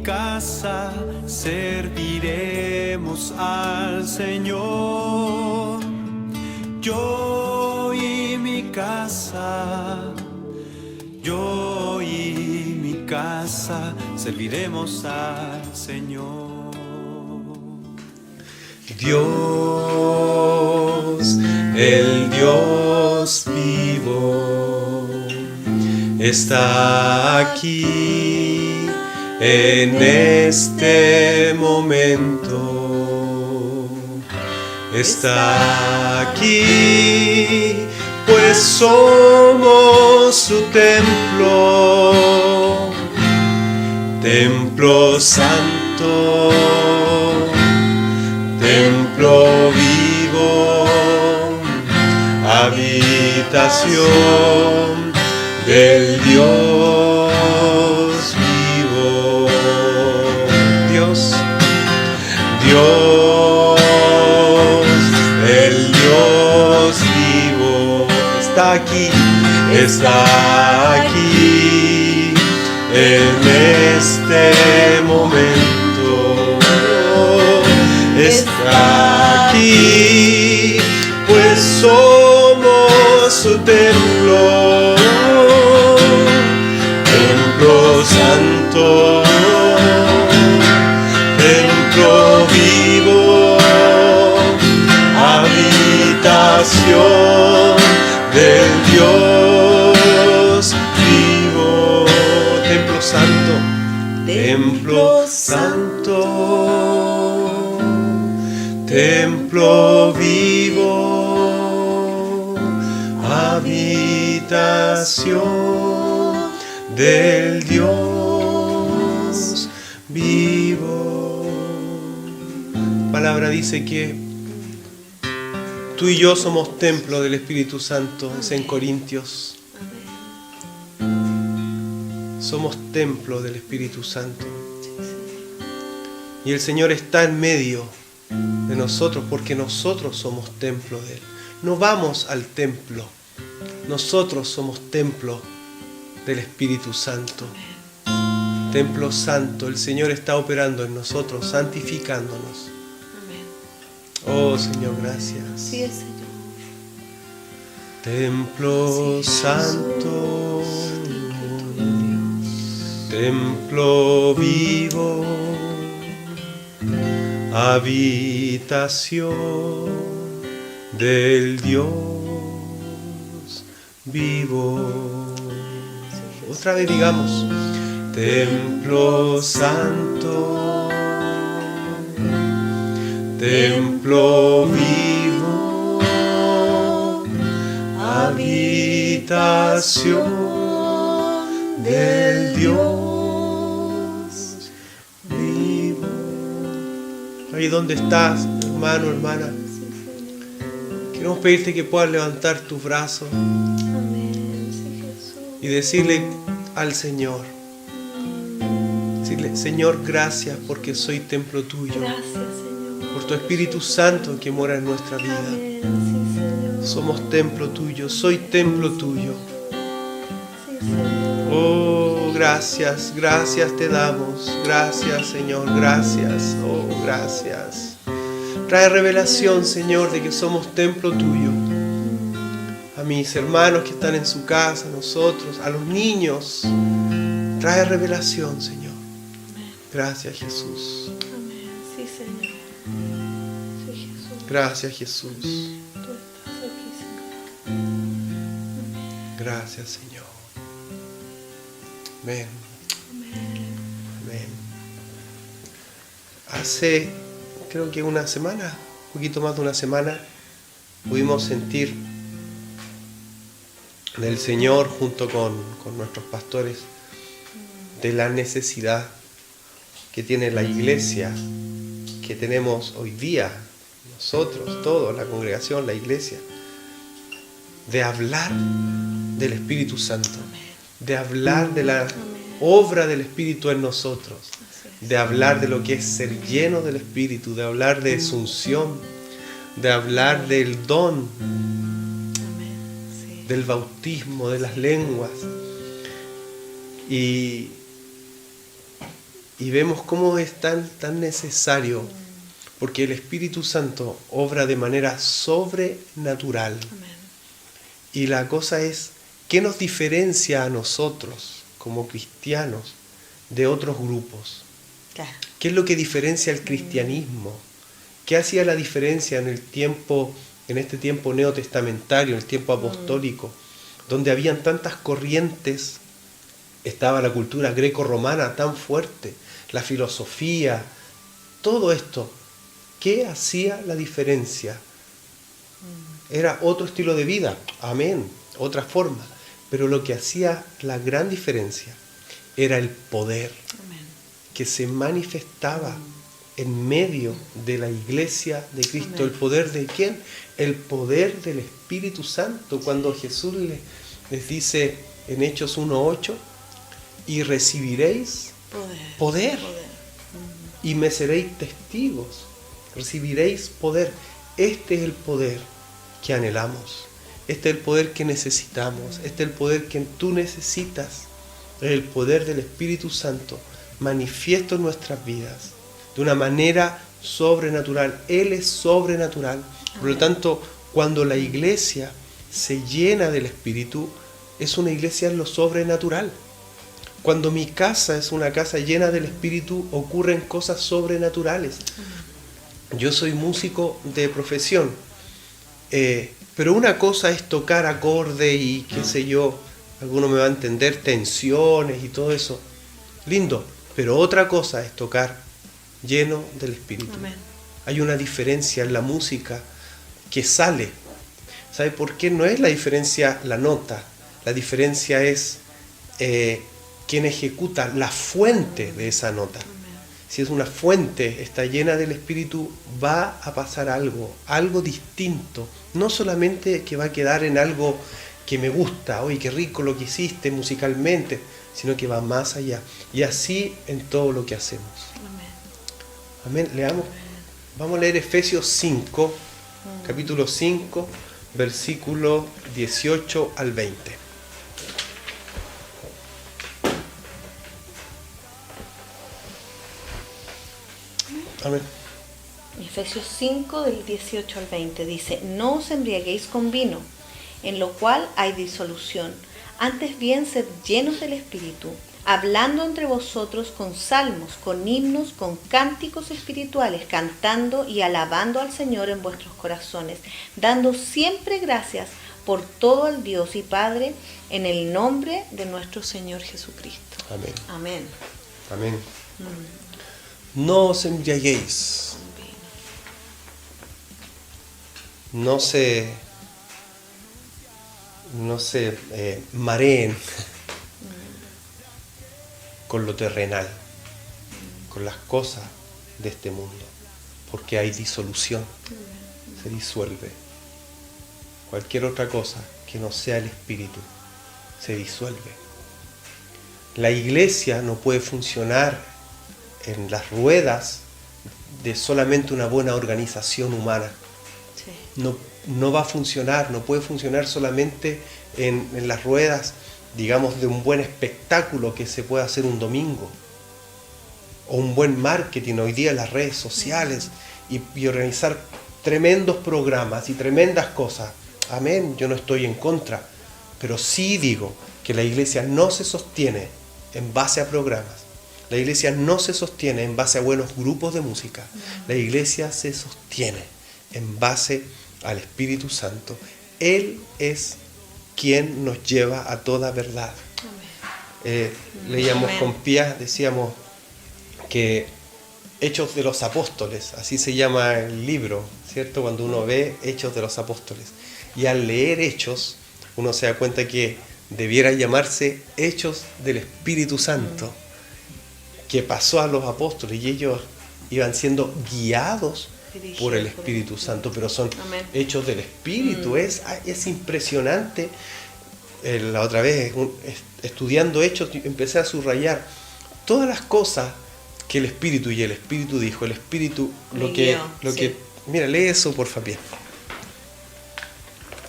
casa serviremos al Señor. Yo y mi casa, yo y mi casa serviremos al Señor. Dios, el Dios vivo, está aquí en este momento. Está aquí, pues somos su templo, templo santo, templo vivo, habitación del Dios vivo. Dios, Dios, el Dios vivo, está aquí en este momento. Está aquí, pues somos su templo, templo santo, templo vivo, habitación del Dios vivo. Templo santo, templo santo, templo vivo, habitación del Dios vivo. La palabra dice que tú y yo somos templo del Espíritu Santo, es en Corintios. Somos templo del Espíritu Santo. Y el Señor está en medio de nosotros porque nosotros somos templo de Él. No vamos al templo, nosotros somos templo del Espíritu Santo. Templo santo, el Señor está operando en nosotros, santificándonos. Oh Señor, gracias. Sí, Señor. Templo Sí, santo, templo vivo, habitación del Dios vivo. Otra vez digamos, templo santo, templo vivo, habitación del Dios vivo. Ahí donde estás, hermano, hermana, queremos pedirte que puedas levantar tus brazos y decirle al Señor, decirle: Señor, gracias porque soy templo tuyo. Gracias, Señor. Por tu Espíritu Santo que mora en nuestra vida. Amén. Sí, Señor. Somos templo tuyo, soy templo tuyo. Sí, Señor. Oh, gracias, gracias te damos. Gracias, Señor, gracias. Oh, gracias. Trae revelación, Señor, de que somos templo tuyo. A mis hermanos que están en su casa, a nosotros, a los niños. Trae revelación, Señor. Gracias, Jesús. Amén. Sí, Señor. Sí, Jesús. Gracias, Jesús. Tú estás aquí, Señor. Gracias, Señor. Amén. Amén. Hace, creo que una semana, un poquito más de una semana, pudimos sentir del Señor junto con nuestros pastores de la necesidad que tiene la iglesia, que tenemos hoy día, nosotros, todos, la congregación, la iglesia, de hablar del Espíritu Santo, de hablar de la obra del Espíritu en nosotros, de hablar de lo que es ser lleno del Espíritu, de hablar de su unción, de hablar del don, del bautismo, de las lenguas. Y Y vemos cómo es tan necesario, porque el Espíritu Santo obra de manera sobrenatural. Amén. Y la cosa es, ¿qué nos diferencia a nosotros como cristianos de otros grupos? Claro. ¿Qué es lo que diferencia el cristianismo? ¿Qué hacía la diferencia en este tiempo neotestamentario, en el tiempo apostólico, donde habían tantas corrientes? Estaba la cultura greco-romana tan fuerte, la filosofía, todo esto. ¿Qué hacía la diferencia? Era otro estilo de vida, amén, otra forma. Pero lo que hacía la gran diferencia era el poder Amén. que se manifestaba en medio de la iglesia de Cristo. Amén. ¿El poder de quién? El poder del Espíritu Santo. Cuando Jesús les dice en Hechos 1:8, y recibiréis poder. Y me seréis testigos. Recibiréis poder. Este es el poder que anhelamos. Este es el poder que necesitamos. Este es el poder que tú necesitas. Es el poder del Espíritu Santo manifiesto en nuestras vidas de una manera sobrenatural. Él es sobrenatural. Por lo tanto, cuando la iglesia se llena del Espíritu, es una iglesia en lo sobrenatural. Cuando mi casa es una casa llena del Espíritu, ocurren cosas sobrenaturales. Yo soy músico de profesión, pero una cosa es tocar acorde y qué sé yo, alguno me va a entender, tensiones y todo eso. Lindo, pero otra cosa es tocar lleno del Espíritu. Amén. Hay una diferencia en la música que sale. ¿Sabe por qué? No es la diferencia la nota, la diferencia es quien ejecuta la fuente de esa nota. Si es una fuente, está llena del Espíritu, va a pasar algo distinto. No solamente que va a quedar en algo que me gusta, oye, qué rico lo que hiciste musicalmente, sino que va más allá. Y así en todo lo que hacemos. Amén. Leamos. Vamos a leer Efesios 5, capítulo 5, versículo 18 al 20. Amén. Efesios 5, del 18 al 20 dice: no os embriaguéis con vino, en lo cual hay disolución. Antes bien, sed llenos del Espíritu, hablando entre vosotros con salmos, con himnos, con cánticos espirituales, cantando y alabando al Señor en vuestros corazones, dando siempre gracias por todo al Dios y Padre, en el nombre de nuestro Señor Jesucristo. Amén. Amén. Amén. No os embriaguéis. No se mareen con lo terrenal, con las cosas de este mundo, porque hay disolución, se disuelve. Cualquier otra cosa que no sea el Espíritu se disuelve. La iglesia no puede funcionar en las ruedas de solamente una buena organización humana. Sí. No va a funcionar, no puede funcionar solamente en las ruedas, digamos, de un buen espectáculo que se puede hacer un domingo, o un buen marketing hoy día en las redes sociales, y organizar tremendos programas y tremendas cosas. Amén, yo no estoy en contra, pero sí digo que la iglesia no se sostiene en base a programas. La iglesia no se sostiene en base a buenos grupos de música. La iglesia se sostiene en base al Espíritu Santo. Él es quien nos lleva a toda verdad. Leíamos con Pía, decíamos que Hechos de los Apóstoles, así se llama el libro, ¿cierto? Cuando uno ve Hechos de los Apóstoles. Y al leer Hechos, uno se da cuenta que debiera llamarse Hechos del Espíritu Santo, que pasó a los apóstoles y ellos iban siendo guiados por el Espíritu Santo, pero son hechos del Espíritu. Es impresionante. La otra vez, estudiando Hechos, empecé a subrayar todas las cosas que el Espíritu dijo. El Espíritu, mira, lee eso por favor.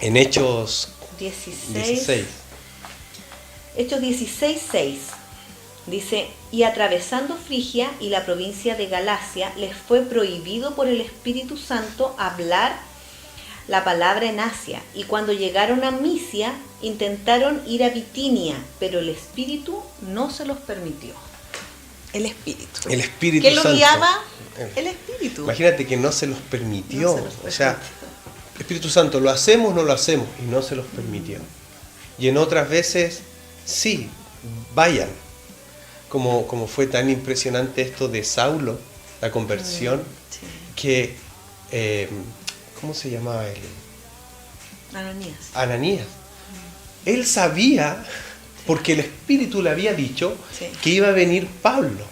En Hechos 16. Hechos 16:6. Dice, y atravesando Frigia y la provincia de Galacia, les fue prohibido por el Espíritu Santo hablar la palabra en Asia. Y cuando llegaron a Misia, intentaron ir a Bitinia, pero el Espíritu no se los permitió. El Espíritu. El Espíritu ¿Qué Santo. lo guiaba? El Espíritu. Imagínate que no se los permitió. No se los permitió. O sea, Espíritu Santo, ¿lo hacemos o no lo hacemos? Y no se los permitió. Y en otras veces, sí, vayan. Como fue tan impresionante esto de Saulo, la conversión, Sí. que, ¿cómo se llamaba él? Ananías. Ananías. Él sabía, porque el Espíritu le había dicho, Sí. que iba a venir Pablo.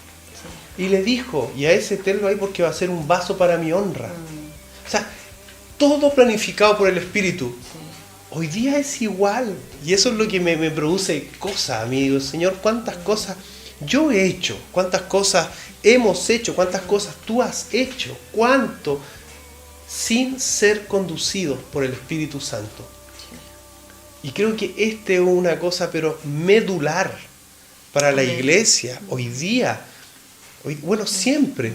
Sí. Y le dijo, y a ese tenlo ahí porque va a ser un vaso para mi honra. O sea, todo planificado por el Espíritu. Sí. Hoy día es igual. Y eso es lo que me produce cosas, amigo. Señor, cuántas cosas yo he hecho, cuántas cosas hemos hecho, cuántas cosas tú has hecho, cuánto sin ser conducidos por el Espíritu Santo. Y creo que este es una cosa pero medular para la iglesia hoy día, bueno, siempre,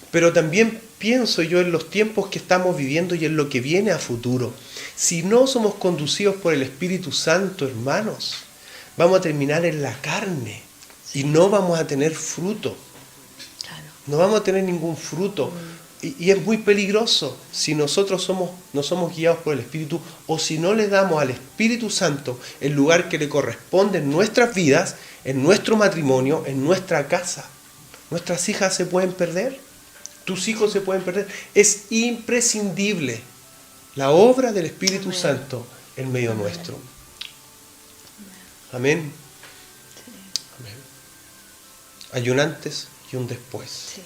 pero también pienso yo en los tiempos que estamos viviendo y en lo que viene a futuro. Si no somos conducidos por el Espíritu Santo, hermanos, vamos a terminar en la carne y no vamos a tener fruto. Claro. No vamos a tener ningún fruto. Y es muy peligroso si nosotros no somos guiados por el Espíritu, o si no le damos al Espíritu Santo el lugar que le corresponde en nuestras vidas, en nuestro matrimonio, en nuestra casa. Nuestras hijas se pueden perder, tus hijos se pueden perder. Es imprescindible la obra del Espíritu Amén. Santo en medio Amén. nuestro. Amén. Sí. Amén. Hay un antes y un después. Sí.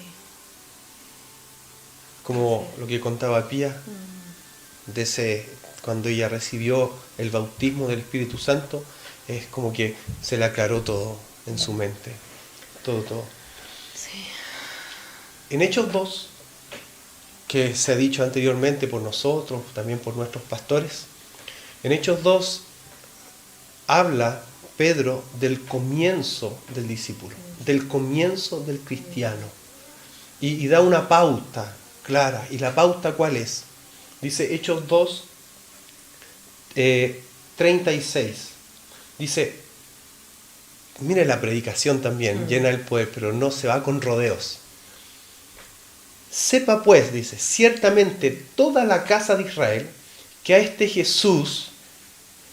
Como lo que contaba Pía, de ese, cuando ella recibió el bautismo del Espíritu Santo, es como que se le aclaró todo en su mente. Todo. Sí. En Hechos 2, que se ha dicho anteriormente por nosotros, también por nuestros pastores, en Hechos 2 habla Pedro del comienzo del discípulo, del comienzo del cristiano, y da una pauta clara. ¿Y la pauta cuál es? Dice Hechos 2, 36. Dice, mire la predicación también, llena el poder, pero no se va con rodeos. Sepa pues, dice, ciertamente toda la casa de Israel, que a este Jesús,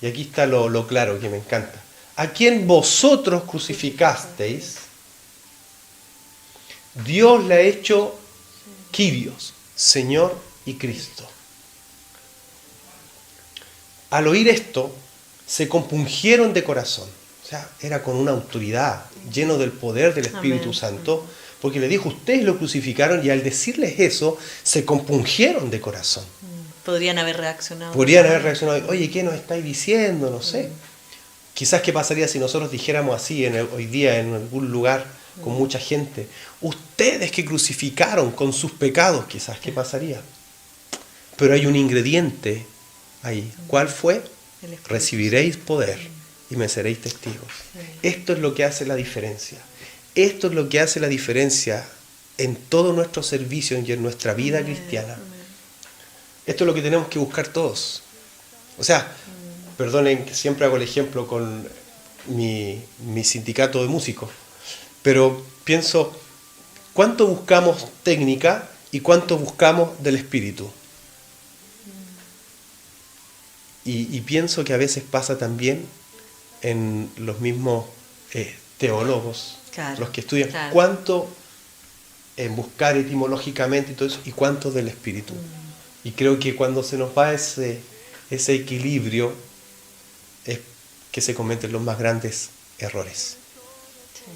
y aquí está lo claro que me encanta, a quien vosotros crucificasteis, Dios le ha hecho Kyrios, Señor y Cristo. Al oír esto, se compungieron de corazón. O sea, era con una autoridad, lleno del poder del Espíritu Amén. Santo, porque le dijo, ustedes lo crucificaron, y al decirles eso, se compungieron de corazón. Podrían haber reaccionado. Podrían haber reaccionado, oye, ¿qué nos estáis diciendo? No sé. Quizás qué pasaría si nosotros dijéramos así hoy día en algún lugar con mucha gente. Ustedes que crucificaron con sus pecados, quizás qué pasaría. Pero hay un ingrediente ahí. ¿Cuál fue? El Espíritu. Recibiréis poder y me seréis testigos. Sí. Esto es lo que hace la diferencia. Esto es lo que hace la diferencia en todo nuestro servicio y en nuestra vida Amén. cristiana. Amén. Esto es lo que tenemos que buscar todos. O sea, perdonen que siempre hago el ejemplo con mi sindicato de músicos, pero pienso, ¿cuánto buscamos técnica y cuánto buscamos del espíritu? Y pienso que a veces pasa también en los mismos teólogos, Claro, los que estudian, claro. cuánto en buscar etimológicamente y todo eso, y cuánto del espíritu. Y creo que cuando se nos va ese equilibrio, es que se cometen los más grandes errores. Sí.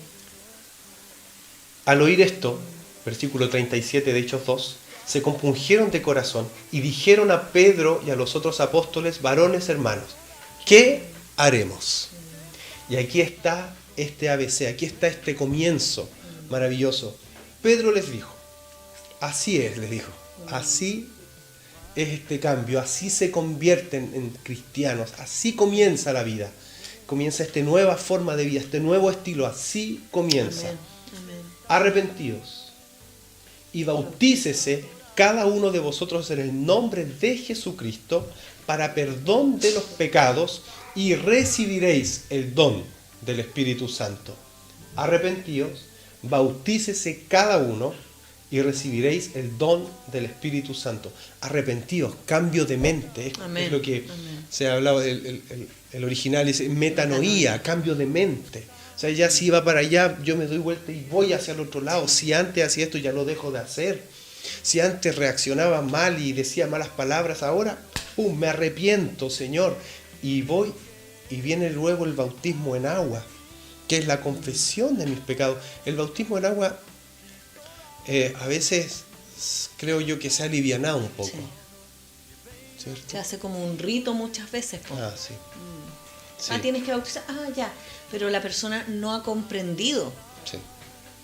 Al oír esto, versículo 37 de Hechos 2, se compungieron de corazón y dijeron a Pedro y a los otros apóstoles, varones hermanos, ¿qué haremos? Y aquí está este ABC, aquí está este comienzo maravilloso. Pedro les dijo, así es, les dijo, así es este cambio, así se convierten en cristianos, así comienza la vida. comienza esta nueva forma de vida, este nuevo estilo. Así comienza. Amén. Amén. Arrepentíos y bautícese cada uno de vosotros en el nombre de Jesucristo para perdón de los pecados y recibiréis el don del Espíritu Santo. Arrepentíos, bautícese cada uno y recibiréis el don del Espíritu Santo. Arrepentíos, cambio de mente. Es lo que se ha hablado, el original es metanoía, cambio de mente. O sea, ya si iba para allá, yo me doy vuelta y voy hacia el otro lado. Si antes hacía esto, ya lo dejo de hacer. Si antes reaccionaba mal y decía malas palabras, ahora, ¡pum!, me arrepiento, Señor. Y voy, y viene luego el bautismo en agua, que es la confesión de mis pecados. El bautismo en agua, a veces creo yo que se ha alivianado un poco. Sí. ¿Cierto? Se hace como un rito muchas veces. Sí. Sí. Tienes que bautizar. Ya. Pero la persona no ha comprendido. Sí.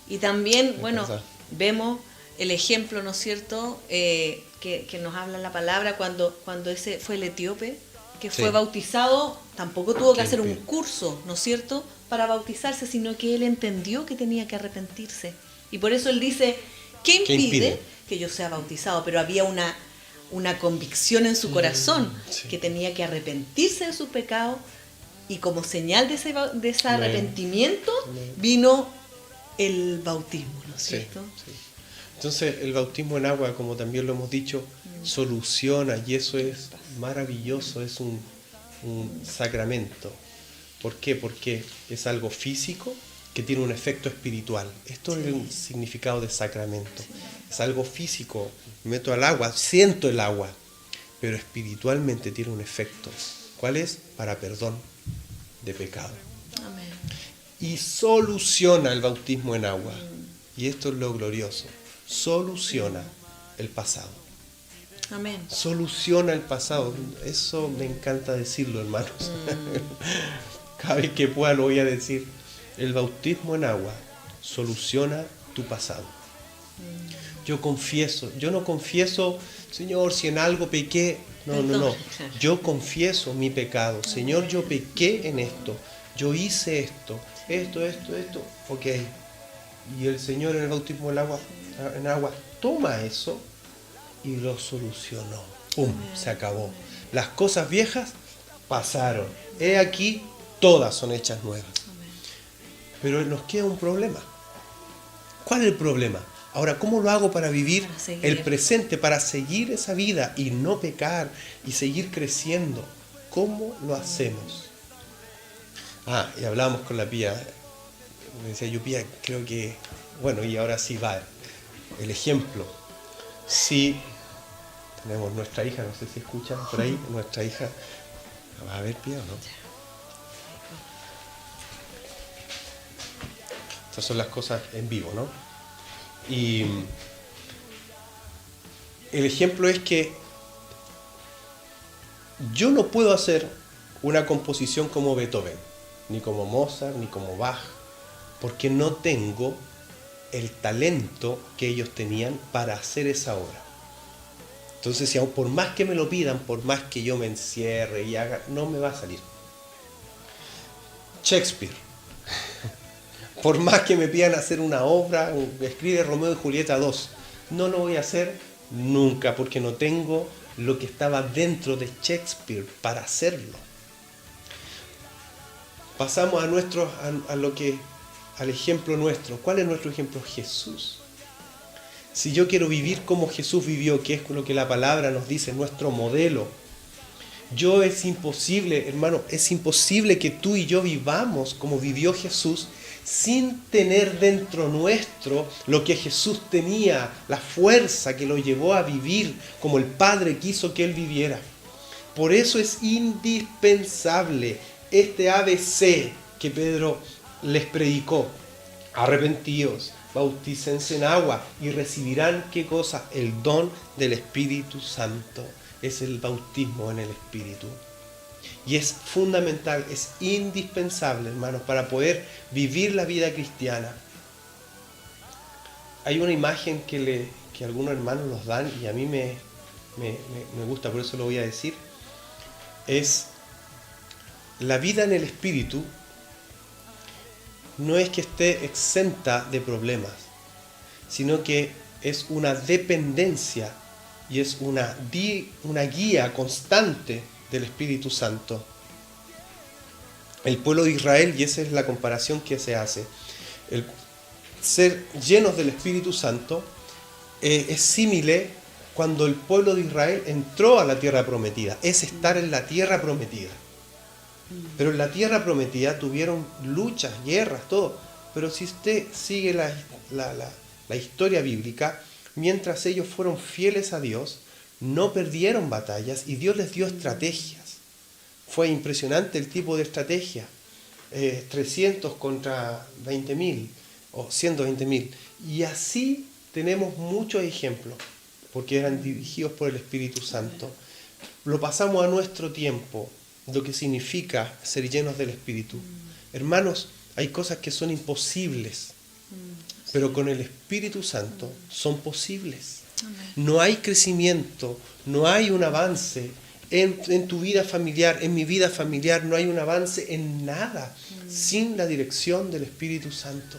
Y también, Es bueno, verdad. vemos el ejemplo, ¿no es cierto?, que nos habla la palabra cuando ese fue el etíope, que fue bautizado, tampoco tuvo que hacer un curso, ¿no es cierto?, para bautizarse, sino que él entendió que tenía que arrepentirse. Y por eso él dice, ¿qué impide que yo sea bautizado? Pero había una convicción en su corazón, que tenía que arrepentirse de su pecado, y como señal de ese arrepentimiento vino el bautismo, ¿no es cierto? Sí. Entonces el bautismo en agua, como también lo hemos dicho, soluciona, y eso es maravilloso, es un sacramento. ¿Por qué? Porque es algo físico que tiene un efecto espiritual. Esto es el significado de sacramento. Es algo físico, meto al agua, siento el agua, pero espiritualmente tiene un efecto. ¿Cuál es? Para perdón de pecado. Amén. Y soluciona el bautismo en agua. Y esto es lo glorioso. Soluciona el pasado. Amén. Soluciona el pasado. Eso me encanta decirlo, hermanos. Cada vez que pueda lo voy a decir. El bautismo en agua soluciona tu pasado. Yo no confieso, Señor, si en algo pequé. No. Yo confieso mi pecado. Señor, yo pequé en esto. Yo hice esto. Ok. Y el Señor en el bautismo en agua toma eso y lo solucionó. ¡Pum! Se acabó. Las cosas viejas pasaron. He aquí, todas son hechas nuevas. Pero nos queda un problema. ¿Cuál es el problema? Ahora, ¿cómo lo hago para vivir el presente, para seguir esa vida y no pecar y seguir creciendo? ¿Cómo lo hacemos? Y hablábamos con la Pía. Me decía yo, Pía, creo que... Bueno, y ahora sí va el ejemplo. Si tenemos nuestra hija, no sé si escuchan por ahí, nuestra hija... ¿Va a ver, Pía, o no? Estas son las cosas en vivo, ¿no? Y el ejemplo es que yo no puedo hacer una composición como Beethoven, ni como Mozart, ni como Bach, porque no tengo el talento que ellos tenían para hacer esa obra. Entonces, si por más que me lo pidan, por más que yo me encierre y haga, no me va a salir. Shakespeare. Por más que me pidan hacer una obra, escribe Romeo y Julieta 2, no lo voy a hacer nunca, porque no tengo lo que estaba dentro de Shakespeare para hacerlo. Pasamos al ejemplo nuestro. ¿Cuál es nuestro ejemplo? Jesús. Si yo quiero vivir como Jesús vivió, que es lo que la palabra nos dice, nuestro modelo, es imposible, hermano, es imposible que tú y yo vivamos como vivió Jesús sin tener dentro nuestro lo que Jesús tenía, la fuerza que lo llevó a vivir como el Padre quiso que Él viviera. Por eso es indispensable este ABC que Pedro les predicó. Arrepentíos, bautícense en agua y recibirán, ¿qué cosa? El don del Espíritu Santo. Es el bautismo en el Espíritu. Y es fundamental, es indispensable, hermanos, para poder vivir la vida cristiana. Hay una imagen que algunos hermanos nos dan y a mí me gusta, por eso lo voy a decir. Es la vida en el Espíritu no es que esté exenta de problemas, sino que es una dependencia y es una guía constante del Espíritu Santo. El pueblo de Israel, y esa es la comparación que se hace, el ser llenos del Espíritu Santo es similar cuando el pueblo de Israel entró a la tierra prometida, es estar en la tierra prometida. Pero en la tierra prometida tuvieron luchas, guerras, todo. Pero si usted sigue la historia bíblica, mientras ellos fueron fieles a Dios, no perdieron batallas y Dios les dio estrategias. Fue impresionante el tipo de estrategia. 300 contra 20.000 o 120.000. Y así tenemos muchos ejemplos, porque eran dirigidos por el Espíritu Santo. Lo pasamos a nuestro tiempo, lo que significa ser llenos del Espíritu. Hermanos, hay cosas que son imposibles, pero con el Espíritu Santo son posibles. No hay crecimiento, no hay un avance en tu vida familiar, en mi vida familiar, no hay un avance en nada sin la dirección del Espíritu Santo.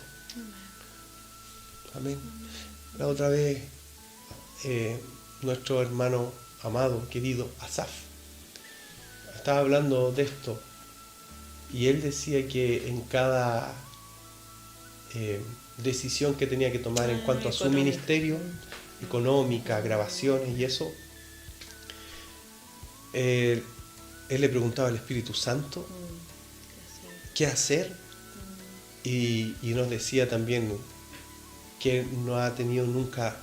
Amén. La otra vez, nuestro hermano amado, querido Asaf, estaba hablando de esto y él decía que en cada decisión que tenía que tomar en cuanto a su ministerio, económica, grabaciones y eso, él le preguntaba al Espíritu Santo qué hacer, y nos decía también que no ha tenido nunca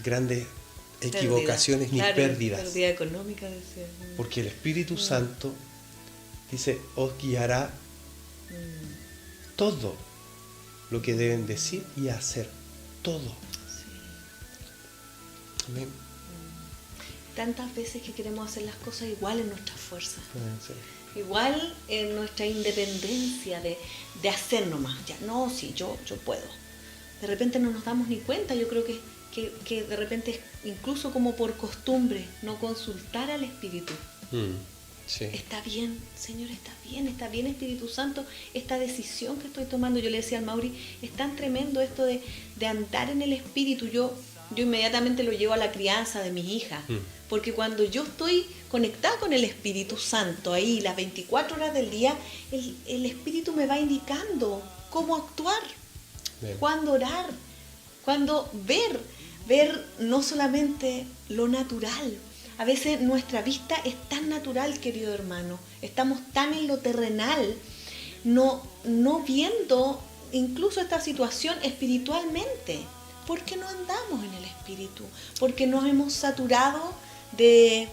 grandes equivocaciones ni pérdidas. Pérdida económica, decía. Porque el Espíritu Santo dice, os guiará todo lo que deben decir y hacer. Todo. Sí. Amén. Tantas veces que queremos hacer las cosas igual en nuestras fuerzas. Sí. Igual en nuestra independencia de hacer nomás. Ya, no, sí, yo puedo. De repente no nos damos ni cuenta. Yo creo que de repente es incluso como por costumbre no consultar al Espíritu. Sí. Está bien, Señor, está bien Espíritu Santo, esta decisión que estoy tomando. Yo le decía al Mauri, es tan tremendo esto de andar en el Espíritu. Yo inmediatamente lo llevo a la crianza de mis hijas, porque cuando yo estoy conectada con el Espíritu Santo ahí las 24 horas del día, el Espíritu me va indicando cómo actuar, cuándo orar, cuándo ver no solamente lo natural. A veces nuestra vista es tan natural, querido hermano, estamos tan en lo terrenal, no viendo incluso esta situación espiritualmente. ¿Por qué no andamos en el Espíritu? Porque nos hemos saturado de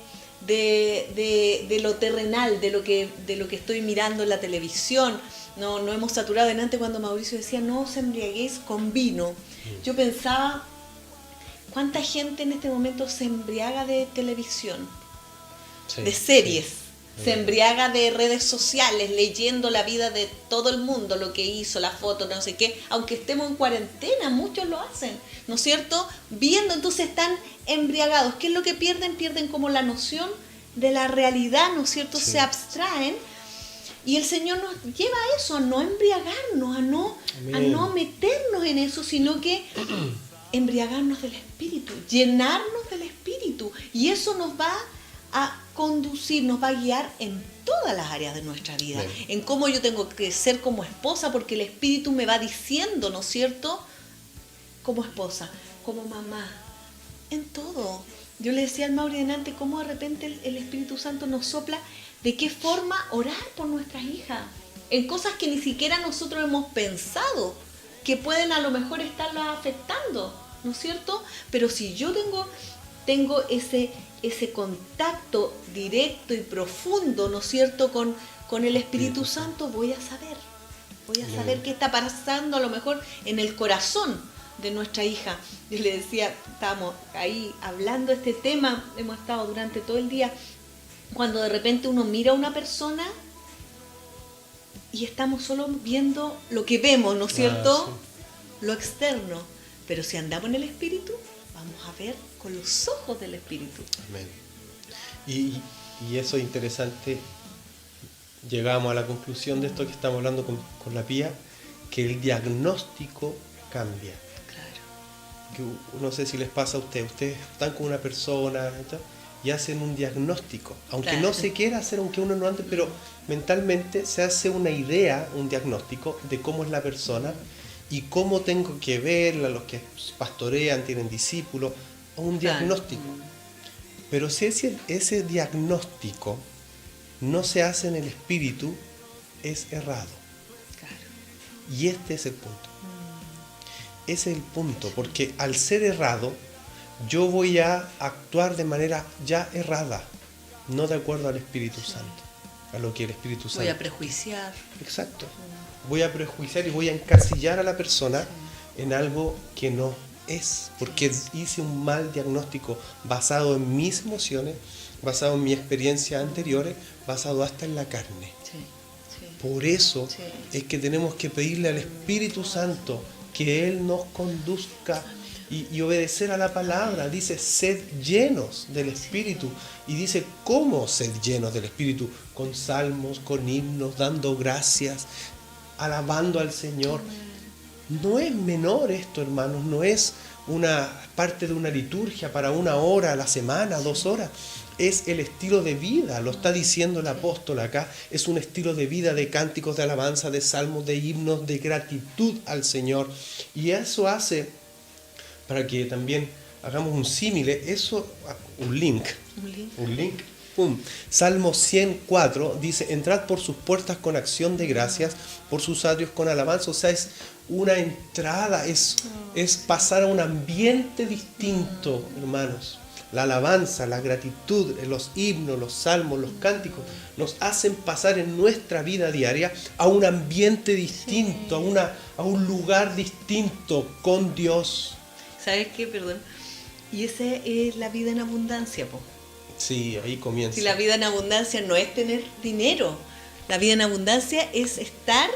lo terrenal, de lo que estoy mirando en la televisión. No hemos saturado. Delante cuando Mauricio decía, no os embriaguéis con vino. Yo pensaba, ¿cuánta gente en este momento se embriaga de televisión? Sí, de series. Sí. Se embriaga de redes sociales, leyendo la vida de todo el mundo, lo que hizo, la foto, no sé qué. Aunque estemos en cuarentena, muchos lo hacen, ¿no es cierto? Viendo, entonces están embriagados. ¿Qué es lo que pierden? Pierden como la noción de la realidad, ¿no es cierto? Sí. Se abstraen. Y el Señor nos lleva a eso, a no embriagarnos, a no meternos en eso, sino que embriagarnos del Espíritu, llenarnos del Espíritu. Y eso nos va a conducir, nos va a guiar en todas las áreas de nuestra vida. Bien. En cómo yo tengo que ser como esposa, porque el Espíritu me va diciendo, ¿no es cierto? Como esposa, como mamá, en todo. Yo le decía al Mauri delante cómo de repente el Espíritu Santo nos sopla de qué forma orar por nuestras hijas, en cosas que ni siquiera nosotros hemos pensado, que pueden a lo mejor estarlas afectando, ¿no es cierto? Pero si yo tengo ese contacto directo y profundo, ¿no es cierto?, con el Espíritu Santo, voy a saber qué está pasando a lo mejor en el corazón de nuestra hija. Yo le decía, estábamos ahí hablando de este tema, hemos estado durante todo el día, cuando de repente uno mira a una persona y estamos solo viendo lo que vemos, ¿no es cierto? Sí. Lo externo. Pero si andamos en el Espíritu, vamos a ver con los ojos del Espíritu. Amén. y eso es interesante, llegamos a la conclusión de esto que estamos hablando con la Pía, que el diagnóstico cambia. Claro. Que no sé si les pasa a ustedes están con una persona y hacen un diagnóstico, aunque Claro. no se quiera hacer, aunque uno no ande, pero mentalmente se hace una idea, un diagnóstico de cómo es la persona y cómo tengo que verla, los que pastorean, tienen discípulos, un diagnóstico. Pero si ese diagnóstico no se hace en el espíritu, es errado. Claro. Y este es el punto. Ese es el punto, porque al ser errado, yo voy a actuar de manera ya errada, no de acuerdo al Espíritu Santo, a lo que el Espíritu Santo... Voy a prejuiciar. Exacto. Voy a prejuiciar y voy a encasillar a la persona en algo que no es, porque hice un mal diagnóstico basado en mis emociones, basado en mi experiencia anteriores, basado hasta en la carne. Sí, sí. Por eso Sí. es que tenemos que pedirle al Espíritu Santo que Él nos conduzca y obedecer a la palabra. Dice, sed llenos del Espíritu. Y dice, ¿cómo sed llenos del Espíritu? Con salmos, con himnos, dando gracias, alabando al Señor. No es menor esto, hermanos, no es una parte de una liturgia para 1 hora a la semana, 2 horas. Es el estilo de vida, lo está diciendo el apóstol acá, es un estilo de vida de cánticos de alabanza, de salmos, de himnos, de gratitud al Señor. Y eso hace, para que también hagamos un símile, eso, un link. ¡Pum! Salmo 104 dice, entrad por sus puertas con acción de gracias, por sus atrios con alabanza. O sea, es una entrada, es pasar a un ambiente distinto, hermanos. La alabanza, la gratitud, los himnos, los salmos, los cánticos nos hacen pasar en nuestra vida diaria a un ambiente distinto, a un lugar distinto con Dios. ¿Sabes qué? Perdón. Y esa es la vida en abundancia, po. Sí, ahí comienza. Si la vida en abundancia no es tener dinero, la vida en abundancia es estar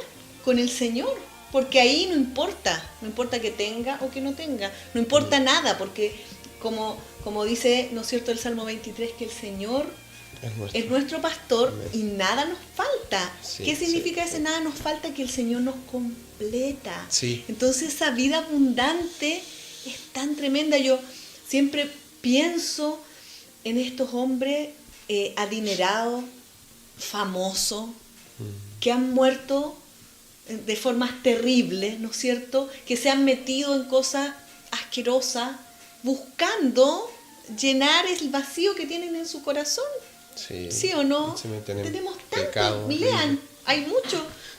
con el Señor, porque ahí no importa que tenga o que no tenga, no importa nada, porque como dice, ¿no es cierto?, el Salmo 23, que el Señor es nuestro pastor. Amén. Y nada nos falta. Sí, ¿qué significa ese nada nos falta? Que el Señor nos completa. Sí. Entonces esa vida abundante es tan tremenda. Yo siempre pienso en estos hombres adinerados, famosos, que han muerto de formas terribles, ¿no es cierto?, que se han metido en cosas asquerosas, buscando llenar el vacío que tienen en su corazón. Sí, ¿Sí o no? Tenemos tanto, lean, hay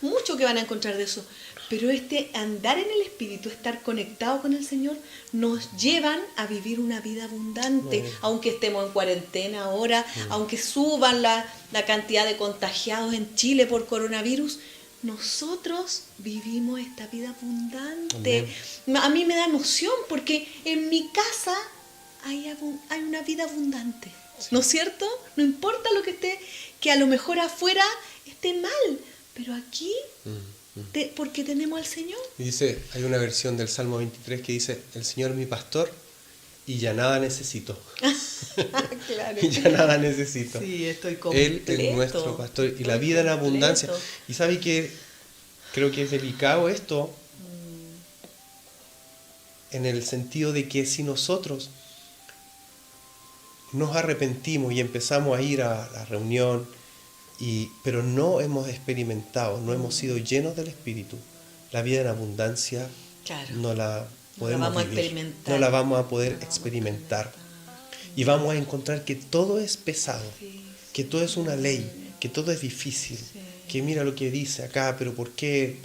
mucho que van a encontrar de eso. Pero andar en el Espíritu, estar conectado con el Señor, nos llevan a vivir una vida abundante, aunque estemos en cuarentena ahora, aunque suban la cantidad de contagiados en Chile por coronavirus, nosotros vivimos esta vida abundante. Amén. A mí me da emoción porque en mi casa hay una vida abundante, sí. ¿No es cierto? No importa lo que esté, que a lo mejor afuera esté mal, pero aquí... porque tenemos al Señor. Y dice, hay una versión del Salmo 23 que dice, el Señor es mi pastor y ya nada necesito. Claro. Y ya nada necesito. Sí, estoy completo. Él es nuestro pastor y la vida en abundancia. Y sabe que creo que es delicado esto en el sentido de que si nosotros nos arrepentimos y empezamos a ir a la reunión, pero no hemos experimentado, no hemos sido llenos del Espíritu, la vida en abundancia, claro, no la podemos vivir, no la vamos a poder experimentar. Y vamos a encontrar que todo es pesado, que todo es una ley, que todo es difícil, que mira lo que dice acá, pero ¿por qué?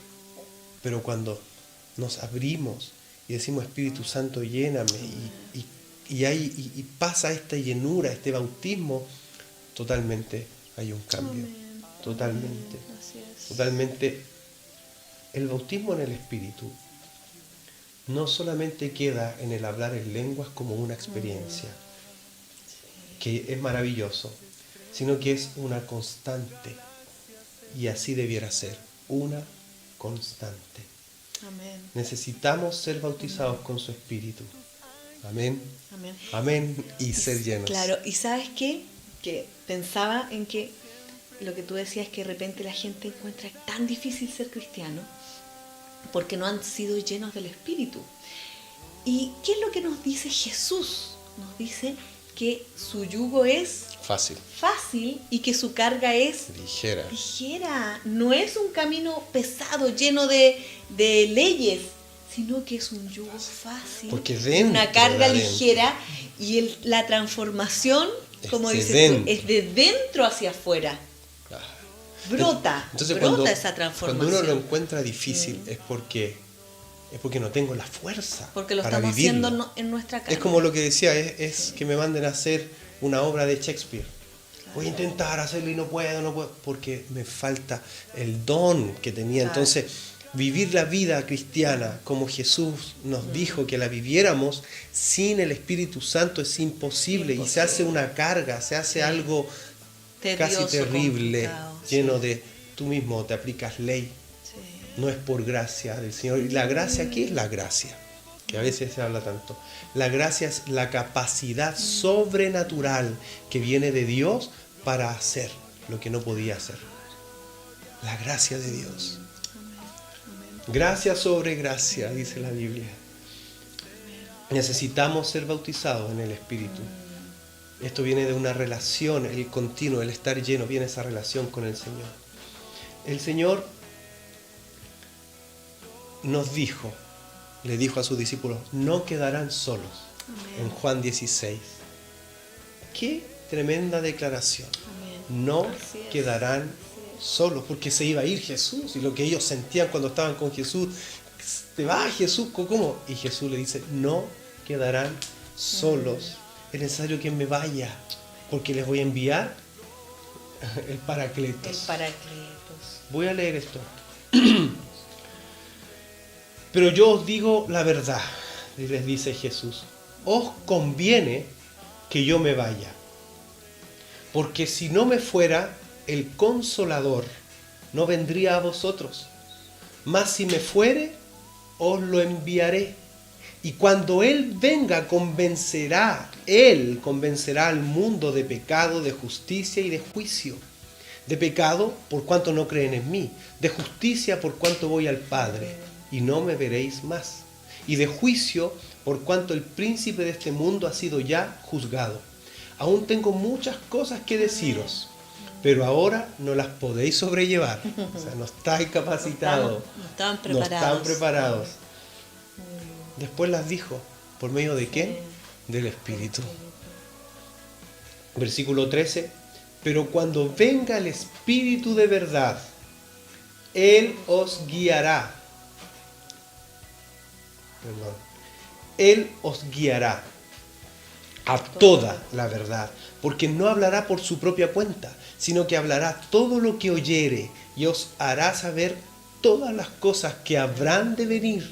Pero cuando nos abrimos y decimos, Espíritu Santo, lléname, y pasa esta llenura, este bautismo, totalmente hay un cambio. Amén. Totalmente. Totalmente. El bautismo en el Espíritu no solamente queda en el hablar en lenguas como una experiencia, que es maravilloso, sino que es una constante. Y así debiera ser, una constante. Amén. Necesitamos ser bautizados con su Espíritu. Amén. Amén. Amén. Y ser llenos. Claro, y ¿sabes qué? que pensaba en que lo que tú decías es que de repente la gente encuentra tan difícil ser cristiano porque no han sido llenos del Espíritu. ¿Y qué es lo que nos dice Jesús? Nos dice que su yugo es fácil y que su carga es ligera. No es un camino pesado, lleno de leyes, sino que es un yugo fácil, una carga ligera, y la transformación, como dices tú, es de dentro hacia afuera. Claro. Brota esa transformación. Cuando uno lo encuentra difícil es porque no tengo la fuerza porque lo para estamos vivirlo. haciendo en nuestra carne. Es como lo que decía, es que me manden a hacer una obra de Shakespeare. Claro. Voy a intentar hacerlo y no puedo, porque me falta el don que tenía. Claro. Entonces, vivir la vida cristiana como Jesús nos dijo que la viviéramos sin el Espíritu Santo es imposible. Y se hace una carga, se hace algo tedioso, casi terrible, lleno de tú mismo te aplicas ley. No es por gracia del Señor. ¿Y la gracia qué es la gracia? Que a veces se habla tanto. La gracia es la capacidad sobrenatural que viene de Dios para hacer lo que no podía hacer. La gracia de Dios. Gracia sobre gracia, dice la Biblia. Necesitamos ser bautizados en el Espíritu. Esto viene de una relación, el continuo, el estar lleno, viene esa relación con el Señor. El Señor le dijo a sus discípulos, no quedarán solos. Amén. En Juan 16. Qué tremenda declaración. Amén. No quedarán solos, porque se iba a ir Jesús, y lo que ellos sentían cuando estaban con Jesús, te vas Jesús, ¿cómo? Y Jesús le dice, no quedarán solos. Es necesario que me vaya, porque les voy a enviar el Paracletos. Voy a leer esto. Pero yo os digo la verdad, les dice Jesús, os conviene que yo me vaya, porque si no me fuera, el Consolador no vendría a vosotros, mas si me fuere, os lo enviaré, y cuando Él venga convencerá al mundo de pecado, de justicia y de juicio. De pecado, por cuanto no creen en mí, de justicia, por cuanto voy al Padre y no me veréis más, y de juicio, por cuanto el príncipe de este mundo ha sido ya juzgado. Aún tengo muchas cosas que deciros, pero ahora no las podéis sobrellevar. O sea, no estáis capacitados, no están preparados. Después las dijo, ¿por medio de quién? Del Espíritu. Versículo 13, pero cuando venga el Espíritu de verdad, Él os guiará. Él os guiará a toda la verdad, porque no hablará por su propia cuenta, sino que hablará todo lo que oyere y os hará saber todas las cosas que habrán de venir.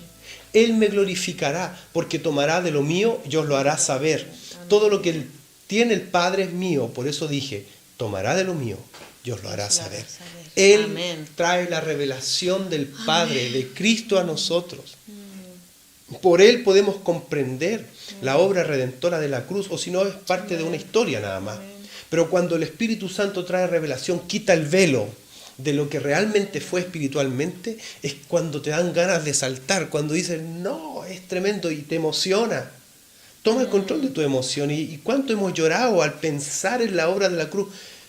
Él me glorificará, porque tomará de lo mío y os lo hará saber. Todo lo que tiene el Padre es mío, por eso dije, tomará de lo mío y os lo hará saber. Él trae la revelación del Padre, de Cristo a nosotros. Por Él podemos comprender la obra redentora de la cruz, o si no es parte de una historia nada más. Pero cuando el Espíritu Santo trae revelación, quita el velo de lo que realmente fue espiritualmente, es cuando te dan ganas de saltar, cuando dices, no, es tremendo y te emociona. Toma el control de tu emoción. Y cuánto hemos llorado al pensar en la obra de la cruz,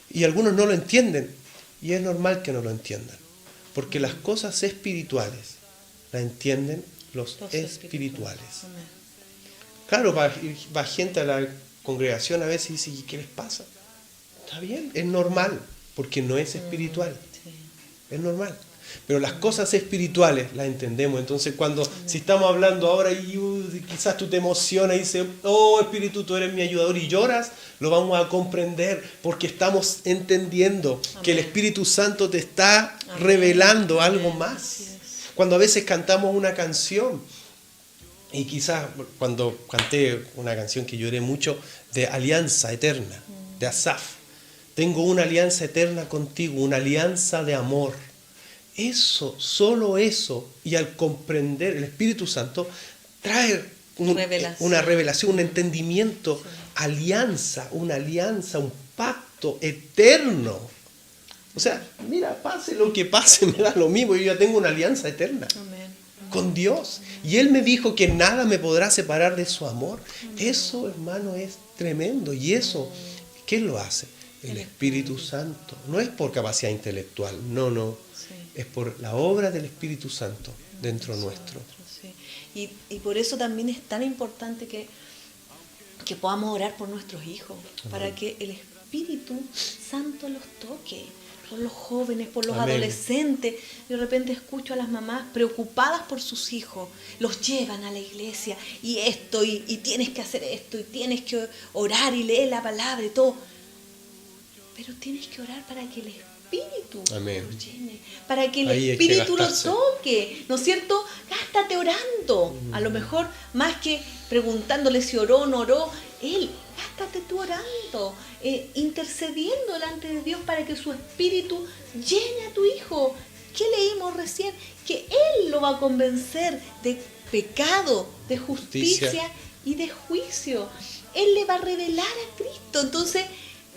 y algunos no lo entienden, y es normal que no lo entiendan, porque las cosas espirituales las entienden los espirituales. Claro, va gente a la congregación a veces y dice, ¿y qué les pasa? Está bien, es normal, porque no es espiritual. Es normal. Pero las cosas espirituales las entendemos. Entonces si estamos hablando ahora y quizás tú te emocionas y dices, oh Espíritu, tú eres mi ayudador, y lloras, lo vamos a comprender porque estamos entendiendo que el Espíritu Santo te está revelando algo más. Cuando a veces cantamos una canción, y quizás cuando canté una canción que lloré mucho, de Alianza Eterna, de Asaf, tengo una alianza eterna contigo, una alianza de amor. Eso, solo eso, y al comprender, el Espíritu Santo trae una revelación, un entendimiento, alianza, una alianza, un pacto eterno. O sea, mira, pase lo que pase, me da lo mismo. Yo ya tengo una alianza eterna. Amén. Con Dios. Y Él me dijo que nada me podrá separar de su amor. Eso, hermano, es tremendo. Y eso, ¿quién lo hace? El Espíritu Santo. No es por capacidad intelectual, no. Sí. Es por la obra del Espíritu Santo dentro nuestro. Sí. Y por eso también es tan importante que podamos orar por nuestros hijos, para que el Espíritu Santo los toque. Por los jóvenes, por los Amén. adolescentes. De repente escucho a las mamás preocupadas por sus hijos. Los llevan a la iglesia y esto, y tienes que hacer esto, y tienes que orar y leer la palabra y todo. Pero tienes que orar para que el Espíritu Amén. los llene, para que el Ahí hay que Espíritu los gastarse. toque, ¿no es cierto? Gástate orando. A lo mejor, más que preguntándole si oró o no oró, gástate tú orando, intercediendo delante de Dios para que su Espíritu llene a tu hijo. ¿Qué leímos recién? Que Él lo va a convencer de pecado, de justicia y de juicio. Él le va a revelar a Cristo. Entonces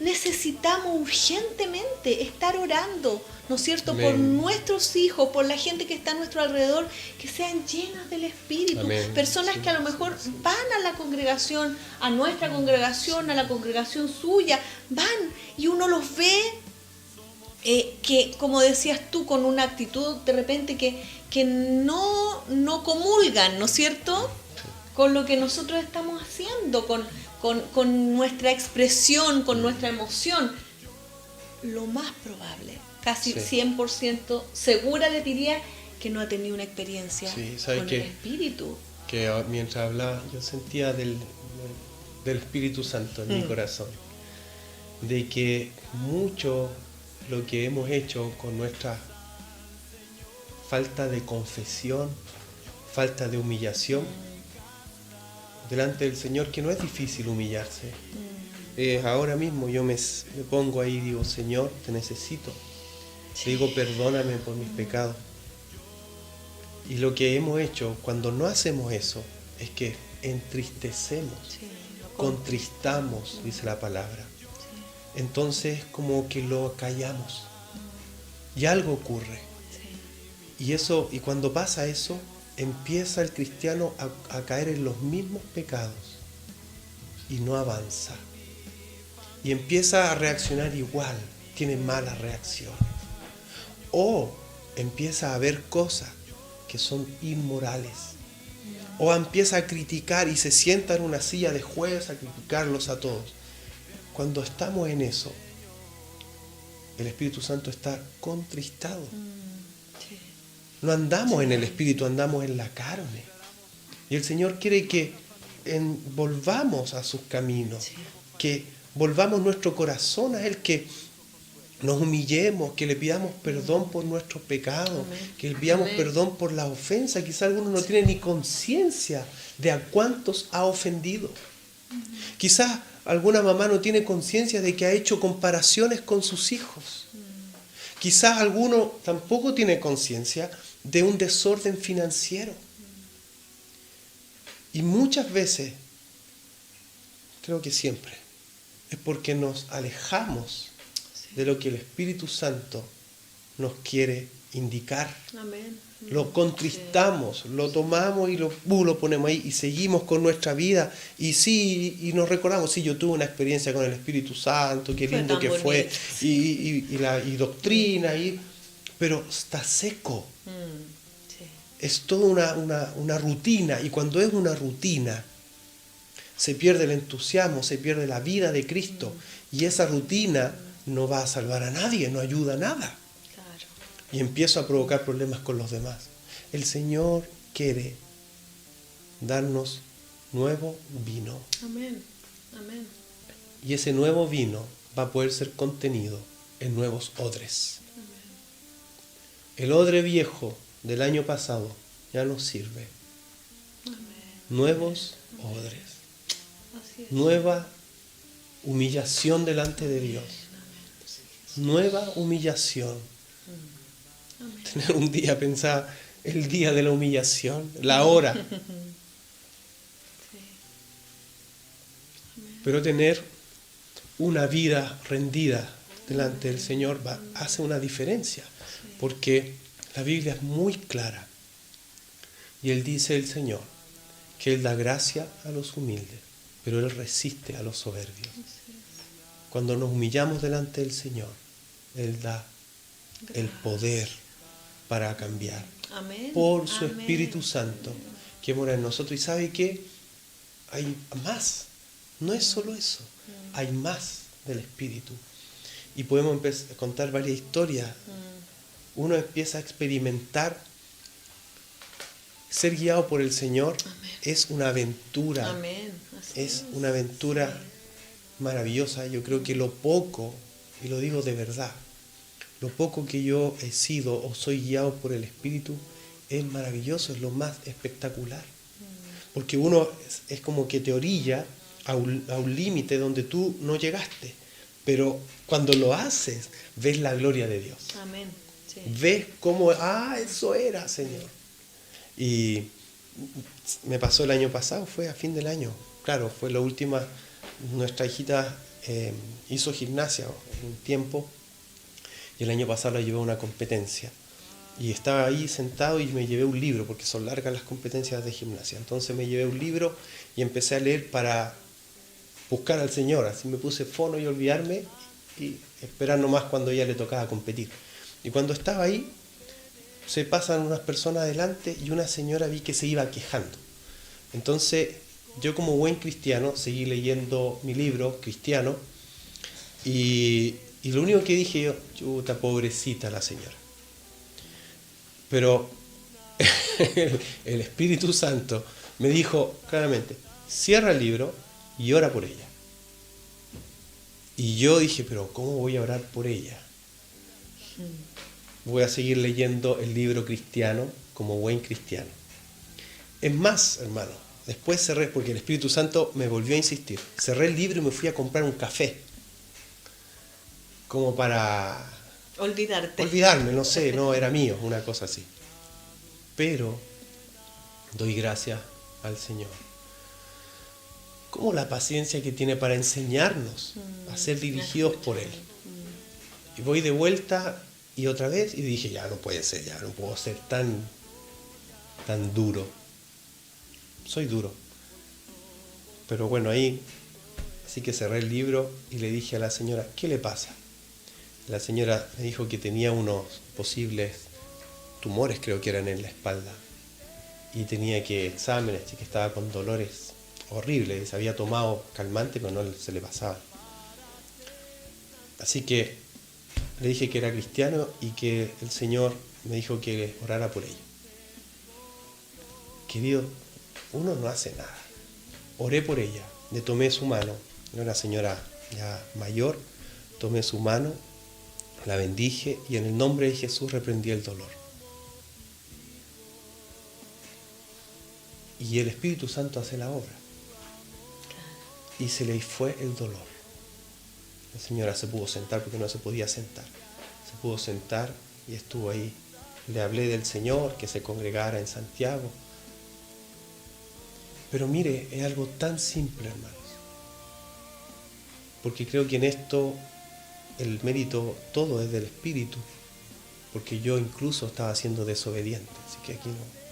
necesitamos urgentemente estar orando, ¿no es cierto? Amén. Por nuestros hijos, por la gente que está a nuestro alrededor, que sean llenas del Espíritu. Amén. Personas que a lo mejor van a la congregación, a nuestra congregación, a la congregación suya, van y uno los ve que, como decías tú, con una actitud de repente que no comulgan, ¿no es cierto? Con lo que nosotros estamos haciendo, con nuestra expresión, con nuestra emoción. Lo más probable, casi Sí. 100% segura le diría que no ha tenido una experiencia Sí, ¿sabe con qué? el Espíritu. Que mientras hablaba, yo sentía del Espíritu Santo en mi corazón. De que mucho lo que hemos hecho con nuestra falta de confesión, falta de humillación delante del Señor, que no es difícil humillarse. Ahora mismo yo me pongo ahí y digo, Señor, te necesito. Te digo, perdóname por mis pecados. Y lo que hemos hecho cuando no hacemos eso es que entristecemos, contristamos, dice la palabra. Entonces como que lo callamos y algo ocurre. Y cuando pasa eso, empieza el cristiano a caer en los mismos pecados y no avanza. Y empieza a reaccionar igual, tiene malas reacciones. O empieza a ver cosas que son inmorales. O empieza a criticar y se sienta en una silla de juez a criticarlos a todos. Cuando estamos en eso, el Espíritu Santo está contristado. No andamos en el Espíritu, andamos en la carne. Y el Señor quiere que volvamos a sus caminos, que volvamos nuestro corazón a Él, que nos humillemos, que le pidamos perdón por nuestros pecados, que le pidamos perdón por la ofensa. Quizá alguno no tiene ni conciencia de a cuántos ha ofendido. Quizás alguna mamá no tiene conciencia de que ha hecho comparaciones con sus hijos. Quizás alguno tampoco tiene conciencia de un desorden financiero. Y muchas veces, creo que siempre, es porque nos alejamos de lo que el Espíritu Santo nos quiere indicar. Amén. Lo contristamos, lo tomamos y lo ponemos ahí y seguimos con nuestra vida. Y sí, y nos recordamos, sí, yo tuve una experiencia con el Espíritu Santo, qué lindo que fue, y doctrina, pero está seco. Es toda una rutina, y cuando es una rutina, se pierde el entusiasmo, se pierde la vida de Cristo, y esa rutina no va a salvar a nadie, no ayuda a nada. Y empiezo a provocar problemas con los demás. El Señor quiere darnos nuevo vino. Amén. Amén. Y ese nuevo vino va a poder ser contenido en nuevos odres. Amén. El odre viejo del año pasado ya no sirve. Amén. Nuevos odres. Así es. Nueva humillación delante de Dios. Nueva humillación. Tener un día, pensar el día de la humillación, la hora. Pero tener una vida rendida delante del Señor hace una diferencia, porque la Biblia es muy clara. Y Él dice, el Señor, que Él da gracia a los humildes, pero Él resiste a los soberbios. Cuando nos humillamos delante del Señor, Él da el poder para cambiar. Amén. Por su Amén. Espíritu Santo que mora en nosotros. Y sabe que hay más. No es solo eso. Hay más del Espíritu. Y podemos contar varias historias. Uno empieza a experimentar. Ser guiado por el Señor es una aventura. Amén. Es una aventura maravillosa. Yo creo que lo poco, y lo digo de verdad, lo poco que yo he sido o soy guiado por el Espíritu es maravilloso, es lo más espectacular. Porque uno es como que te orilla a un límite donde tú no llegaste. Pero cuando lo haces, ves la gloria de Dios. Amén. Sí. Ves cómo, eso era, Señor. Y me pasó el año pasado, fue a fin del año. Claro, fue la última. Nuestra hijita hizo gimnasia un tiempo y el año pasado la llevé a una competencia. Y estaba ahí sentado y me llevé un libro, porque son largas las competencias de gimnasia. Entonces me llevé un libro y empecé a leer para buscar al Señor. Así me puse fono y olvidarme y esperar nomás cuando ella le tocaba competir. Y cuando estaba ahí, se pasan unas personas adelante y una señora vi que se iba quejando. Entonces yo, como buen cristiano, seguí leyendo mi libro cristiano y lo único que dije yo, chuta, pobrecita la señora. Pero el Espíritu Santo me dijo claramente, cierra el libro y ora por ella. Y yo dije, pero ¿cómo voy a orar por ella? Voy a seguir leyendo el libro cristiano como buen cristiano. Es más, hermano, después cerré, porque el Espíritu Santo me volvió a insistir. Cerré el libro y me fui a comprar un café. Como para olvidarme, no sé, no era mío, una cosa así. Pero doy gracias al Señor. Como la paciencia que tiene para enseñarnos a ser dirigidos por Él. Y voy de vuelta y otra vez y dije, ya no puede ser, ya no puedo ser tan duro. Soy duro. Pero bueno, ahí, así que cerré el libro y le dije a la señora, ¿qué le pasa? La señora me dijo que tenía unos posibles tumores, creo que eran en la espalda. Y tenía que exámenes, y que estaba con dolores horribles. Se había tomado calmante, pero no se le pasaba. Así que le dije que era cristiano y que el Señor me dijo que orara por ella. Querido, uno no hace nada. Oré por ella, le tomé su mano, era una señora ya mayor, tomé su mano, la bendije y en el nombre de Jesús reprendí el dolor. Y el Espíritu Santo hace la obra. Y se le fue el dolor. La señora se pudo sentar porque no se podía sentar. Se pudo sentar y estuvo ahí. Le hablé del Señor, que se congregara en Santiago. Pero mire, es algo tan simple, hermanos. Porque creo que en esto el mérito todo es del Espíritu. Porque yo incluso estaba siendo desobediente. Así que aquí no.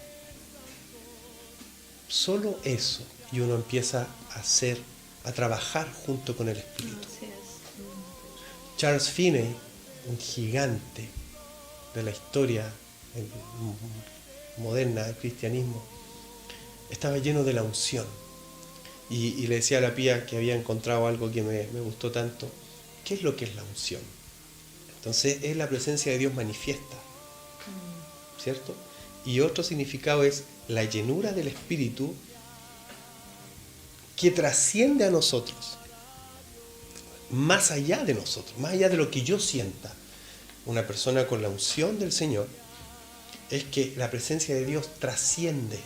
Solo eso. Y uno empieza a trabajar junto con el Espíritu. Charles Finney, un gigante de la historia moderna del cristianismo, estaba lleno de la unción. Y le decía a la Pía que había encontrado algo que me gustó tanto. ¿Qué es lo que es la unción? Entonces es la presencia de Dios manifiesta, ¿cierto? Y otro significado es la llenura del Espíritu que trasciende a nosotros, más allá de nosotros, más allá de lo que yo sienta. Una persona con la unción del Señor es que la presencia de Dios trasciende.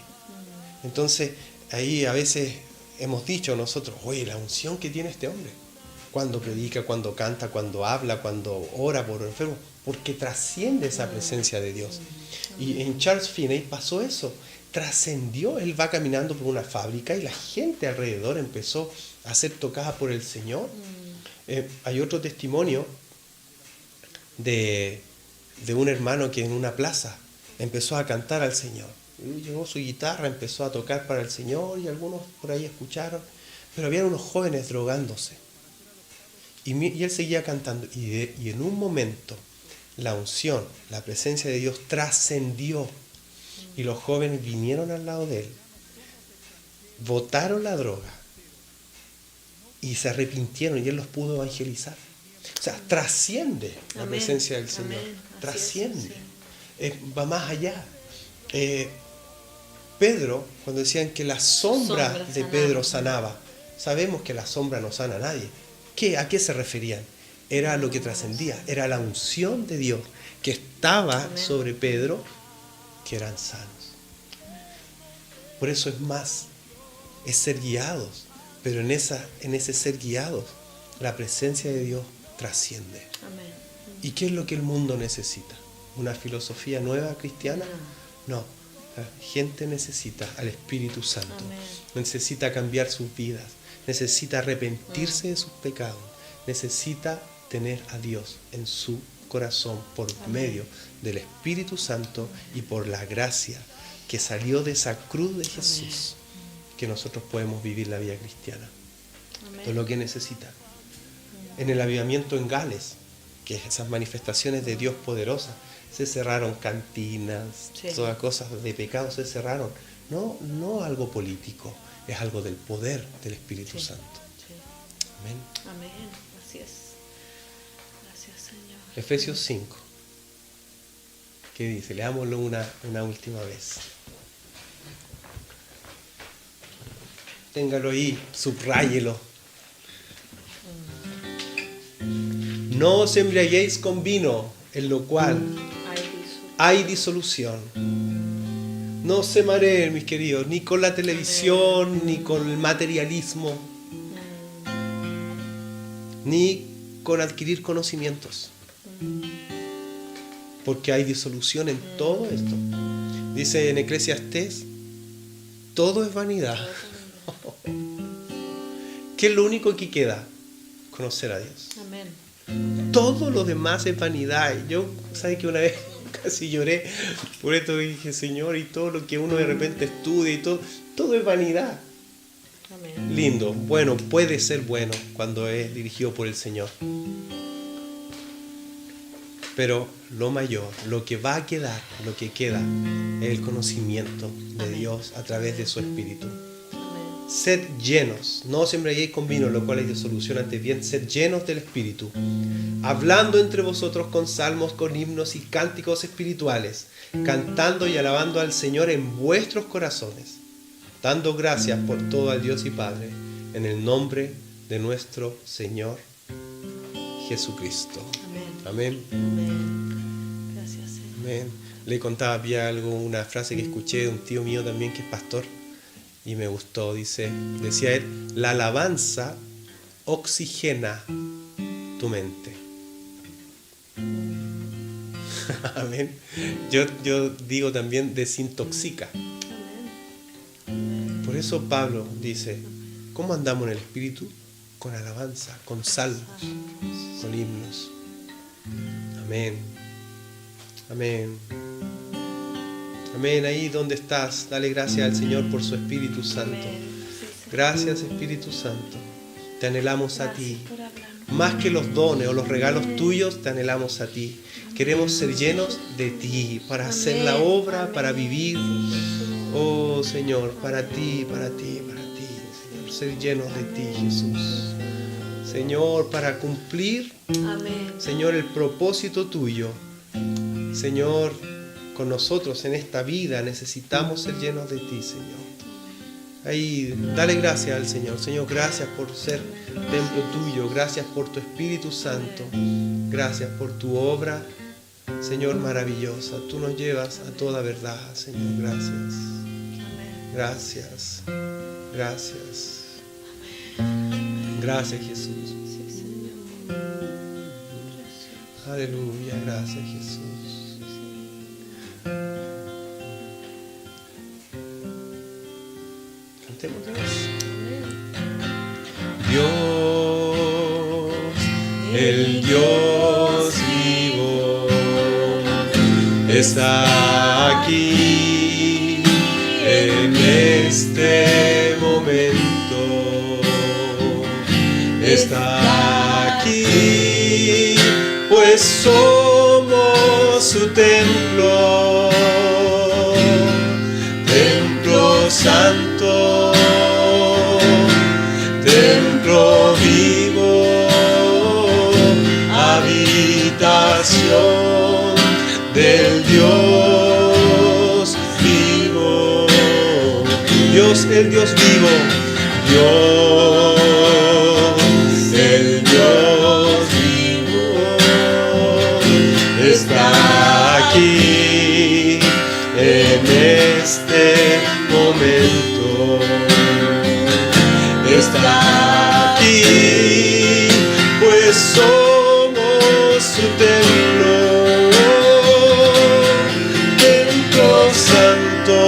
Entonces, ahí a veces hemos dicho nosotros, oye, la unción que tiene este hombre, cuando predica, cuando canta, cuando habla, cuando ora por enfermos, porque trasciende esa presencia de Dios. Y en Charles Finney pasó eso, trascendió. Él va caminando por una fábrica y la gente alrededor empezó a ser tocada por el Señor. Hay otro testimonio de un hermano que en una plaza empezó a cantar al Señor. Llevó su guitarra, empezó a tocar para el Señor y algunos por ahí escucharon, pero había unos jóvenes drogándose. Y él seguía cantando y en un momento la unción, la presencia de Dios trascendió y los jóvenes vinieron al lado de él, botaron la droga y se arrepintieron y él los pudo evangelizar. O sea, trasciende la presencia del Señor, trasciende, va más allá. Pedro, cuando decían que la sombra de Pedro sanaba, sabemos que la sombra no sana a nadie. ¿A qué se referían? Era lo que trascendía, era la unción de Dios que estaba sobre Pedro, que eran sanos. Por eso es ser guiados, pero en ese ser guiados, la presencia de Dios trasciende. Amén. ¿Y qué es lo que el mundo necesita? ¿Una filosofía nueva cristiana? No. La gente necesita al Espíritu Santo. Amén. Necesita cambiar sus vidas. Necesita arrepentirse de sus pecados. Necesita tener a Dios en su corazón por medio del Espíritu Santo y por la gracia que salió de esa cruz de Jesús, que nosotros podemos vivir la vida cristiana. Esto es lo que necesita. En el avivamiento en Gales, que esas manifestaciones de Dios poderosas, se cerraron cantinas, todas cosas de pecado se cerraron. No algo político, es algo del poder del Espíritu Santo. Sí. Amén. Amén. Así es. Gracias, Señor. Efesios 5. ¿Qué dice? Leámoslo una última vez. Téngalo ahí, subráyelo. No os embriaguéis con vino, en lo cual hay disolución. No se mareen, mis queridos, ni con la televisión, ni con el materialismo, ni con adquirir conocimientos. Porque hay disolución en todo esto. Dice en Eclesiastés, todo es vanidad. ¿Qué es lo único que queda? Conocer a Dios. Amén. Todo lo demás es vanidad. Yo, ¿sabes que una vez casi lloré por esto? Dije, Señor, y todo lo que uno de repente estudia y todo es vanidad. Amén. Lindo, bueno, puede ser bueno cuando es dirigido por el Señor. Pero lo mayor, lo que va a quedar, lo que queda, es el conocimiento de Dios a través de su Espíritu. Sed llenos, no os embriaguéis con vino, lo cual hay disolución, antes bien, sed llenos del Espíritu, hablando entre vosotros con salmos, con himnos y cánticos espirituales, cantando y alabando al Señor en vuestros corazones, dando gracias por todo al Dios y Padre, en el nombre de nuestro Señor Jesucristo. Amén. Amén. Gracias, Señor. Amén. Le contaba había una frase que escuché de un tío mío también que es pastor y me gustó. Decía él, la alabanza oxigena tu mente. Amén. Yo digo también desintoxica. Por eso Pablo dice, ¿cómo andamos en el Espíritu? Con alabanza, con salmos, con himnos. Amén. Amén. Amén. Ahí donde estás, dale gracias al Señor por su Espíritu Santo. Gracias, Espíritu Santo. Te anhelamos a ti. Más que los dones o los regalos tuyos, te anhelamos a ti. Queremos ser llenos de ti para hacer la obra, para vivir. Oh Señor, para ti, para ti, para ti. Señor, ser llenos de ti, Jesús. Señor, para cumplir, Señor, el propósito tuyo. Señor, con nosotros en esta vida necesitamos ser llenos de ti, Señor. Ahí, dale gracias al Señor. Señor, gracias por ser templo tuyo. Gracias por tu Espíritu Santo. Gracias por tu obra, Señor, maravillosa. Tú nos llevas a toda verdad, Señor. Gracias. Gracias. Gracias. Gracias, Jesús. Aleluya. Gracias, Jesús. Cantemos. Dios el Dios vivo está aquí en este momento, está aquí, pues somos su templo, templo santo, templo vivo, habitación del Dios vivo. Dios, el Dios vivo, Dios, el Dios vivo, está aquí en este momento, está aquí, pues somos su templo, templo santo,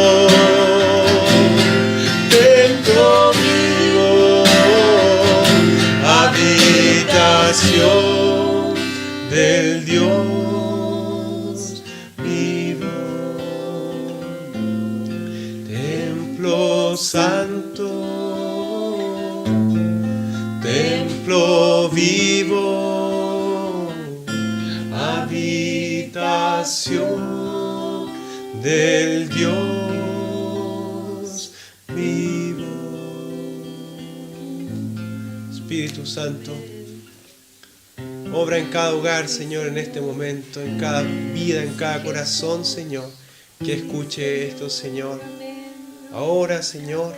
templo vivo, habitación del Dios vivo, templo santo, templo vivo, habitación del Dios vivo. Espíritu Santo, obra en cada hogar, Señor, en este momento, en cada vida, en cada corazón, Señor, que escuche esto, Señor. Ahora, Señor,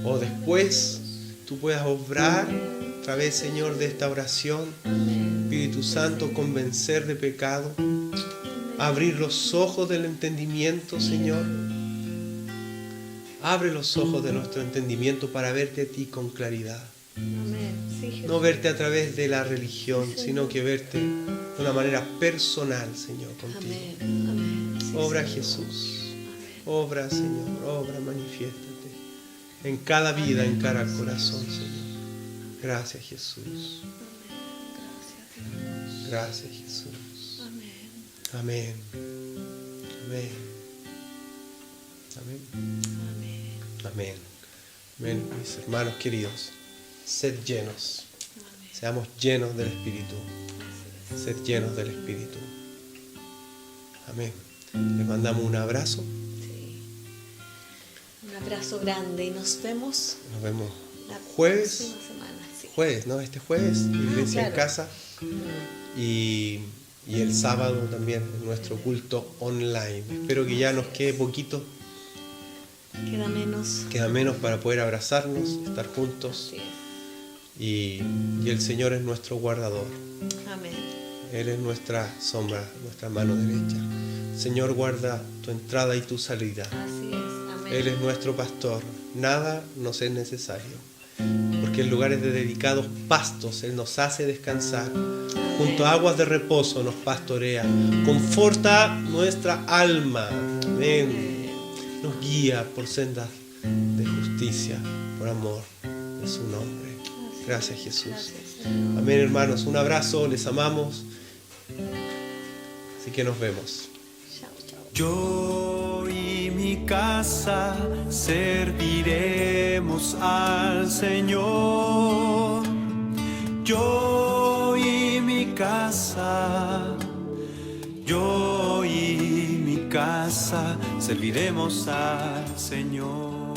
o después, tú puedas obrar a través, Señor, de esta oración. Espíritu Santo, convencer de pecado, abrir los ojos del entendimiento, Señor. Abre los ojos de nuestro entendimiento para verte a ti con claridad. No verte a través de la religión, sino que verte de una manera personal, Señor, contigo. Obra, Jesús. Obra, Señor. Obra, manifiéstate en cada vida, en cada corazón, Señor. Gracias, Jesús. Gracias, Jesús. Amén. Amén. Amén. Amén. Amén. Mis hermanos queridos, sed llenos. Seamos llenos del Espíritu. Sed llenos del Espíritu. Amén. Les mandamos un abrazo. Un abrazo grande y nos vemos. Nos vemos la jueves. próxima semana. Sí. Jueves, ¿no? Este jueves, iglesia en casa. Y el sábado también nuestro culto online. Espero que ya nos quede poquito. Queda menos para poder abrazarnos, estar juntos. Y el Señor es nuestro guardador. Amén. Él es nuestra sombra, nuestra mano derecha. Señor, guarda tu entrada y tu salida. Así es. Amén. Él es nuestro pastor. Nada nos es necesario. Porque en lugares de dedicados pastos Él nos hace descansar. Junto a aguas de reposo nos pastorea. Conforta nuestra alma. Amén. Nos guía por sendas de justicia, por amor de su nombre. Gracias, Jesús. Amén, hermanos. Un abrazo, les amamos. Así que nos vemos. Yo y mi casa serviremos al Señor. Yo y mi casa, yo y mi casa serviremos al Señor.